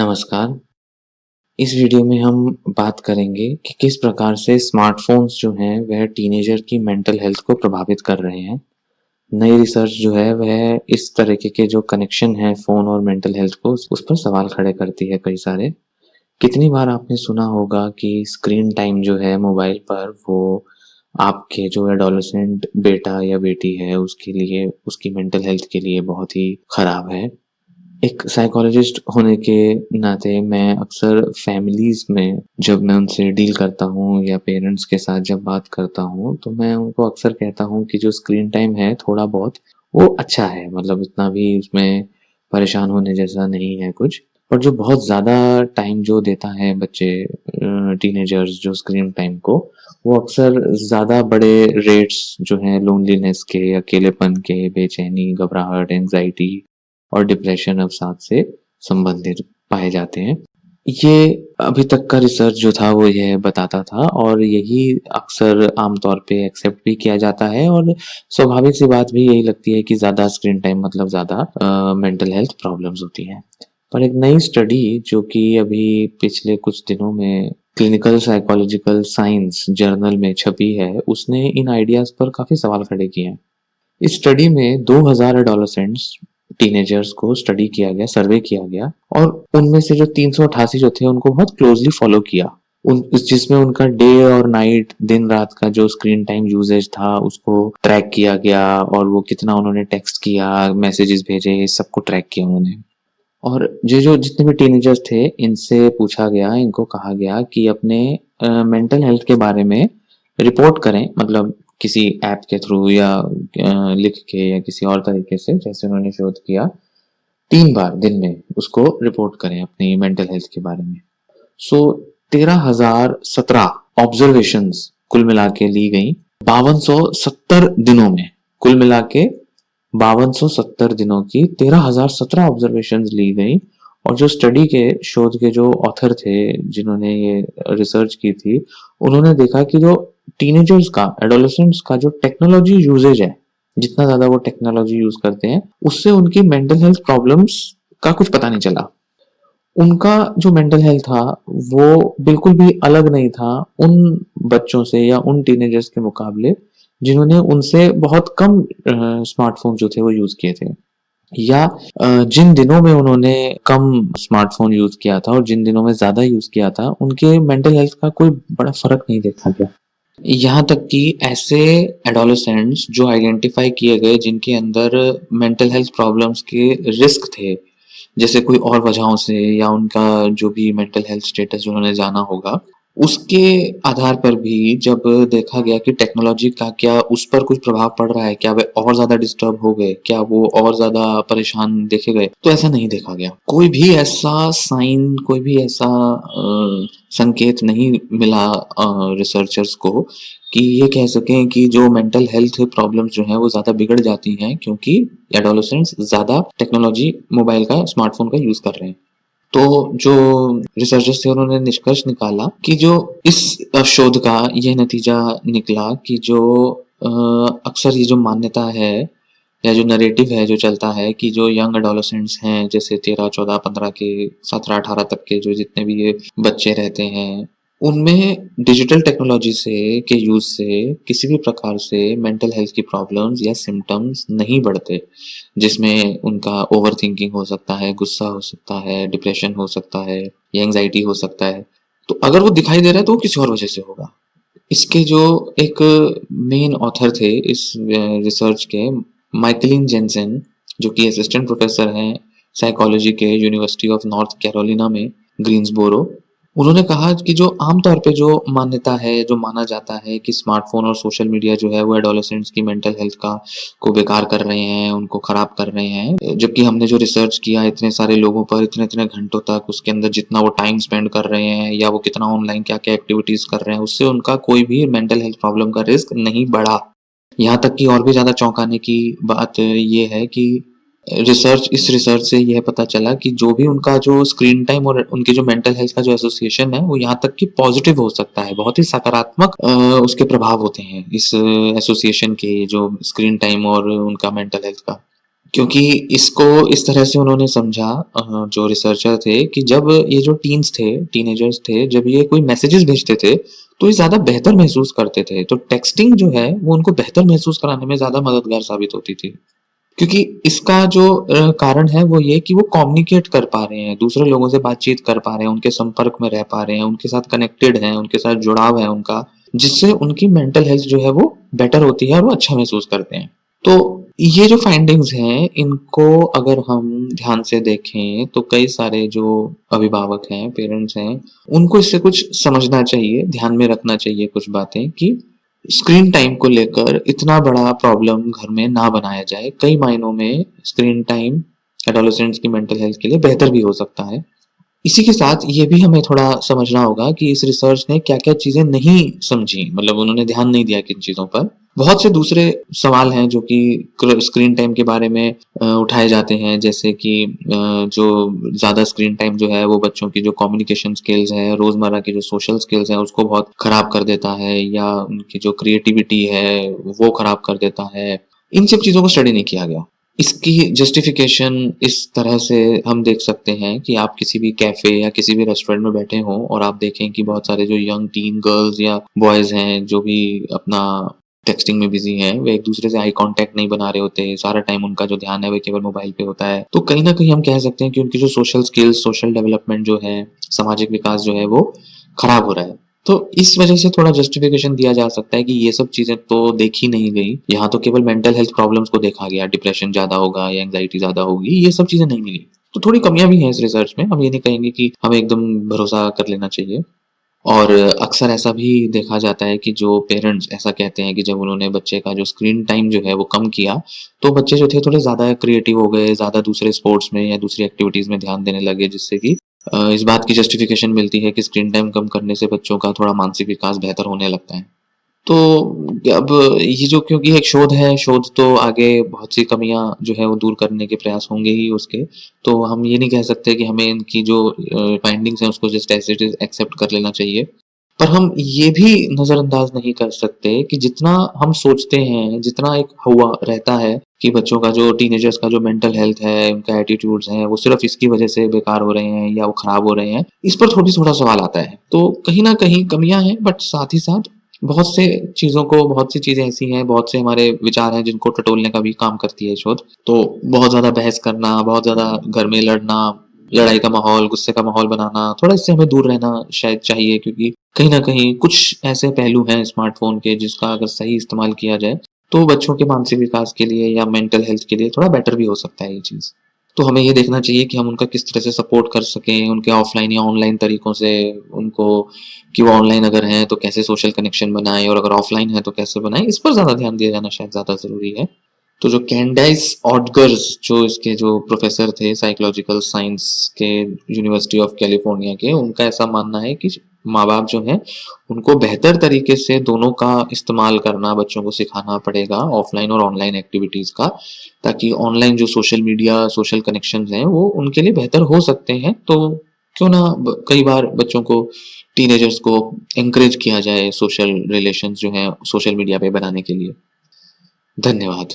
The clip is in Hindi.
नमस्कार। इस वीडियो में हम बात करेंगे कि किस प्रकार से स्मार्टफ़ोन्स जो हैं वह टीनेजर की मेंटल हेल्थ को प्रभावित कर रहे हैं। नई रिसर्च जो है वह इस तरीके के जो कनेक्शन है फ़ोन और मेंटल हेल्थ को उस पर सवाल खड़े करती है कई सारे। कितनी बार आपने सुना होगा कि स्क्रीन टाइम जो है मोबाइल पर वो आपके जो एडोलेसेंट बेटा या बेटी है उसके लिए उसकी मेंटल हेल्थ के लिए बहुत ही खराब है। एक साइकोलॉजिस्ट होने के नाते मैं अक्सर फैमिलीज़ में जब मैं उनसे डील करता हूँ या पेरेंट्स के साथ जब बात करता हूँ, तो मैं उनको अक्सर कहता हूँ कि जो स्क्रीन टाइम है थोड़ा बहुत, वो अच्छा है। मतलब इतना भी उसमें परेशान होने जैसा नहीं है कुछ। पर जो बहुत ज़्यादा टाइम जो देता है बच्चे टीनेजर्स जो स्क्रीन टाइम को, वो अक्सर ज़्यादा बड़े रेट्स जो हैं लोनलीनेस के, अकेलेपन के, बेचैनी, घबराहट, एंग्ज़ायटी और डिप्रेशन अवसाद से संबंधित पाए जाते हैं। ये अभी तक का रिसर्च जो था वो यह बताता था और यही अक्सर आम तौर पे एक्सेप्ट भी किया जाता है और स्वाभाविक सी बात भी यही लगती है कि ज़्यादा स्क्रीन टाइम मतलब ज़्यादा मेंटल हेल्थ प्रॉब्लम्स होती हैं। पर एक नई स्टडी जो कि अभी पिछले कुछ दिनों में क्लिनिकल साइकोलॉजिकल साइंस जर्नल में छपी है, उसने इन आइडियाज़ पर काफ़ी सवाल खड़े किए हैं। इस स्टडी में 2000 एडोलेसेंट्स टीनेजर्स को स्टडी किया गया, सर्वे किया गया और उनमें से जो 388 जो थे उनको बहुत क्लोजली फॉलो किया। जिसमें उनका डे और नाइट दिन रात का जो स्क्रीन टाइम यूजेज था उसको ट्रैक किया गया और वो कितना उन्होंने टेक्स्ट किया, मैसेजेस भेजे, इस सबको ट्रैक किया उन्होंने। और ये जो जितने भी टीनेजर्स थे इनसे पूछा गया, इनको कहा गया कि अपने मेंटल हेल्थ के बारे में रिपोर्ट करें, मतलब किसी ऐप के थ्रू या लिख के या किसी और तरीके से, जैसे उन्होंने शोध किया 3 बार दिन में उसको रिपोर्ट करें अपनी मेंटल हेल्थ के बारे में। सो 13,017 ऑब्जर्वेशंस कुल मिला के ली गई 5270 दिनों में। कुल मिला के 5270 दिनों की 13,017 ऑब्जर्वेशंस ली गई और जो स्टडी के शोध के जो ऑथर थे जिन्होंने ये रिसर्च की थी, उन्होंने देखा कि जो टीनेजर्स का, एडोलेसेंट्स का जो टेक्नोलॉजी यूजेज है, जितना ज्यादा वो टेक्नोलॉजी यूज करते हैं उससे उनकी मेंटल हेल्थ प्रॉब्लम्स का कुछ पता नहीं चला। उनका जो मेंटल हेल्थ था वो बिल्कुल भी अलग नहीं था उन बच्चों से या उन टीनेजर्स के मुकाबले जिन्होंने उनसे बहुत कम स्मार्टफोन जो थे वो यूज किए थे, या जिन दिनों में उन्होंने कम स्मार्टफोन यूज किया था और जिन दिनों में ज्यादा यूज किया था उनके मेंटल हेल्थ का कोई बड़ा फर्क नहीं देखा गया। यहाँ तक कि ऐसे एडोलेसेंट्स जो आइडेंटिफाई किए गए जिनके अंदर मेंटल हेल्थ प्रॉब्लम्स के रिस्क थे, जैसे कोई और वजहों से या उनका जो भी मेंटल हेल्थ स्टेटस उन्होंने जाना होगा, उसके आधार पर भी जब देखा गया कि टेक्नोलॉजी का क्या उस पर कुछ प्रभाव पड़ रहा है, क्या वे और ज्यादा डिस्टर्ब हो गए, क्या वो और ज्यादा परेशान देखे गए, तो ऐसा नहीं देखा गया। कोई भी ऐसा साइन, कोई भी ऐसा संकेत नहीं मिला रिसर्चर्स को कि ये कह सकें कि जो मेंटल हेल्थ प्रॉब्लम्स जो हैं वो ज्यादा बिगड़ जाती हैं क्योंकि एडोलेसेंट्स ज्यादा टेक्नोलॉजी, मोबाइल का, स्मार्टफोन का यूज कर रहे हैं। तो जो रिसर्चर्स थे उन्होंने निष्कर्ष निकाला कि जो इस शोध का यह नतीजा निकला कि जो अक्सर ये जो मान्यता है या जो नरेटिव है जो चलता है कि जो यंग एडोलेसेंट्स हैं, जैसे 13, 14, 15 के, 17, 18 तक के जो जितने भी ये बच्चे रहते हैं, उनमें डिजिटल टेक्नोलॉजी से के यूज से किसी भी प्रकार से मेंटल हेल्थ की प्रॉब्लम्स या सिम्टम्स नहीं बढ़ते, जिसमें उनका ओवर थिंकिंग हो सकता है, गुस्सा हो सकता है, डिप्रेशन हो सकता है या एंग्जाइटी हो सकता है। तो अगर वो दिखाई दे रहा है तो वो किसी और वजह से होगा। इसके जो एक मेन ऑथर थे इस रिसर्च के, माइकलिन जेनसेन, जो कि असिस्टेंट प्रोफेसर हैं साइकोलॉजी के यूनिवर्सिटी ऑफ नॉर्थ कैरोलिना में, ग्रीन्सबोरो, उन्होंने कहा कि जो आमतौर पे जो मान्यता है, जो माना जाता है कि स्मार्टफोन और सोशल मीडिया जो है वो एडोलेसेंट्स की मेंटल हेल्थ का को बेकार कर रहे हैं, उनको खराब कर रहे हैं, जबकि हमने जो रिसर्च किया इतने सारे लोगों पर इतने इतने घंटों तक, उसके अंदर जितना वो टाइम स्पेंड कर रहे हैं या वो कितना ऑनलाइन क्या क्या एक्टिविटीज कर रहे हैं, उससे उनका कोई भी मेंटल हेल्थ प्रॉब्लम का रिस्क नहीं बढ़ा। यहाँ तक कि और भी ज्यादा चौंकाने की बात ये है कि इस रिसर्च से यह पता चला कि जो भी उनका जो स्क्रीन टाइम और उनकी जो मेंटल हेल्थ का जो एसोसिएशन है वो यहाँ तक कि पॉजिटिव हो सकता है, बहुत ही सकारात्मक उसके प्रभाव होते हैं इस एसोसिएशन के, जो स्क्रीन टाइम और उनका मेंटल हेल्थ का। क्योंकि इसको इस तरह से उन्होंने समझा जो रिसर्चर थे कि जब ये जो टीनेजर्स थे, जब ये कोई मैसेजेस भेजते थे, तो ये ज़्यादा बेहतर महसूस करते थे। तो टेक्स्टिंग जो है, वो उनको बेहतर महसूस कराने में ज़्यादा मददगार साबित होती थी। क्योंकि इसका जो कारण है वो ये कि वो कम्युनिकेट कर पा रहे हैं, दूसरे लोगों से बातचीत कर पा रहे हैं, उनके संपर्क में रह पा रहे हैं, उनके साथ कनेक्टेड हैं, उनके साथ जुड़ाव है उनका, जिससे उनकी मेंटल हेल्थ जो है वो बेटर होती है और वो अच्छा महसूस करते हैं। तो ये जो फाइंडिंग्स हैं, इनको अगर हम ध्यान से देखें तो कई सारे जो अभिभावक हैं, पेरेंट्स हैं, उनको इससे कुछ समझना चाहिए, ध्यान में रखना चाहिए कुछ बातें कि स्क्रीन टाइम को लेकर इतना बड़ा प्रॉब्लम घर में ना बनाया जाए। कई मायनों में स्क्रीन टाइम एडोलेसेंट्स की मेंटल हेल्थ के लिए बेहतर भी हो सकता है। इसी के साथ ये भी हमें थोड़ा समझना होगा कि इस रिसर्च ने क्या-क्या चीज़ें नहीं समझी, मतलब उन्होंने ध्यान नहीं दिया किन चीज़ों पर। बहुत से दूसरे सवाल हैं जो कि स्क्रीन टाइम के बारे में उठाए जाते हैं, जैसे कि जो ज़्यादा स्क्रीन टाइम जो है वो बच्चों की जो कम्युनिकेशन स्किल्स है, रोज़मर्रा की जो सोशल स्किल्स हैं उसको बहुत खराब कर देता है, या उनकी जो क्रिएटिविटी है वो खराब कर देता है। इन सब चीज़ों को स्टडी नहीं किया गया। इसकी जस्टिफिकेशन इस तरह से हम देख सकते हैं कि आप किसी भी कैफे या किसी भी रेस्टोरेंट में बैठे हों और आप देखें कि बहुत सारे जो यंग टीन गर्ल्स या बॉयज हैं जो भी अपना टेक्सटिंग में बिजी हैं, वे एक दूसरे से आई कांटेक्ट नहीं बना रहे होते, सारा टाइम उनका जो ध्यान है वो केवल मोबाइल पे होता है। तो कहीं ना कहीं हम कह सकते हैं कि उनकी जो सोशल स्किल्स, सोशल डेवलपमेंट जो है, सामाजिक विकास जो है वो खराब हो रहा है। तो इस वजह से थोड़ा जस्टिफिकेशन दिया जा सकता है कि ये सब चीजें तो देखी नहीं गई, यहाँ तो केवल मेंटल हेल्थ प्रॉब्लम्स को देखा गया, डिप्रेशन ज्यादा होगा या एंग्जाइटी ज्यादा होगी, ये सब चीजें नहीं मिली। तो थोड़ी कमियां भी हैं इस रिसर्च में, हम ये नहीं कहेंगे कि हमें एकदम भरोसा कर लेना चाहिए। और अक्सर ऐसा भी देखा जाता है कि जो पेरेंट्स ऐसा कहते हैं कि जब उन्होंने बच्चे का जो स्क्रीन टाइम जो है वो कम किया, तो बच्चे जो थे थोड़े ज़्यादा क्रिएटिव हो गए, ज़्यादा दूसरे स्पोर्ट्स में या दूसरी एक्टिविटीज़ में ध्यान देने लगे, जिससे कि इस बात की जस्टिफिकेशन मिलती है कि स्क्रीन टाइम कम करने से बच्चों का थोड़ा मानसिक विकास बेहतर होने लगता है। तो अब ये जो, क्योंकि एक शोध है, शोध तो आगे बहुत सी कमियां जो है वो दूर करने के प्रयास होंगे ही उसके। तो हम ये नहीं कह सकते कि हमें इनकी जो फाइंडिंग्स हैं उसको just as it is accept कर लेना चाहिए। पर हम ये भी नजरअंदाज नहीं कर सकते कि जितना हम सोचते हैं, जितना एक हुआ रहता है कि बच्चों का जो, टीनेजर्स का जो मेंटल हेल्थ है, उनका एटीट्यूड्स हैं, वो सिर्फ इसकी वजह से बेकार हो रहे हैं या वो खराब हो रहे हैं, इस पर थोड़ा सवाल आता है। तो कहीं ना कहीं कमियां हैं, बट साथ ही साथ बहुत से चीज़ों को, बहुत सी चीज़ें ऐसी हैं, बहुत से हमारे विचार हैं जिनको टटोलने का भी काम करती है शोध। तो बहुत ज़्यादा बहस करना, बहुत ज़्यादा घर में लड़ना, लड़ाई का माहौल, गुस्से का माहौल बनाना, थोड़ा इससे हमें दूर रहना शायद चाहिए, क्योंकि कहीं न कहीं कुछ ऐसे पहलू हैं स्मार्टफ़ोन के जिसका अगर सही इस्तेमाल किया जाए, तो बच्चों के मानसिक विकास के लिए या मेंटल हेल्थ के लिए थोड़ा बेटर भी हो सकता है ये चीज़। तो हमें ये देखना चाहिए कि हम उनका किस तरह से सपोर्ट कर सकें, उनके ऑफ़लाइन या ऑनलाइन तरीकों से उनको, कि वो ऑनलाइन अगर हैं तो कैसे सोशल कनेक्शन बनाएँ और अगर ऑफ़लाइन है तो कैसे बनाएँ, इस पर ज़्यादा ध्यान दिया जाना शायद ज़्यादा ज़रूरी है। तो जो कैंडाइस ऑटगर्स, जो इसके जो प्रोफ़ेसर थे साइकोलॉजिकल साइंस के यूनिवर्सिटी ऑफ कैलिफ़ोर्निया के, उनका ऐसा मानना है कि माँ-बाप जो हैं, उनको बेहतर तरीके से दोनों का इस्तेमाल करना बच्चों को सिखाना पड़ेगा, ऑफ़लाइन और ऑनलाइन एक्टिविटीज़ का, ताकि ऑनलाइन जो सोशल मीडिया, सोशल कनेक्शंस हैं, वो उनके लिए बेहतर हो सकते हैं। तो क्यों ना कई बार बच्चों को, टीनेजर्स को एनकरेज किया जाए सोशल रिलेशंस जो हैं सोशल मीडिया पे बनाने के लिए। धन्यवाद।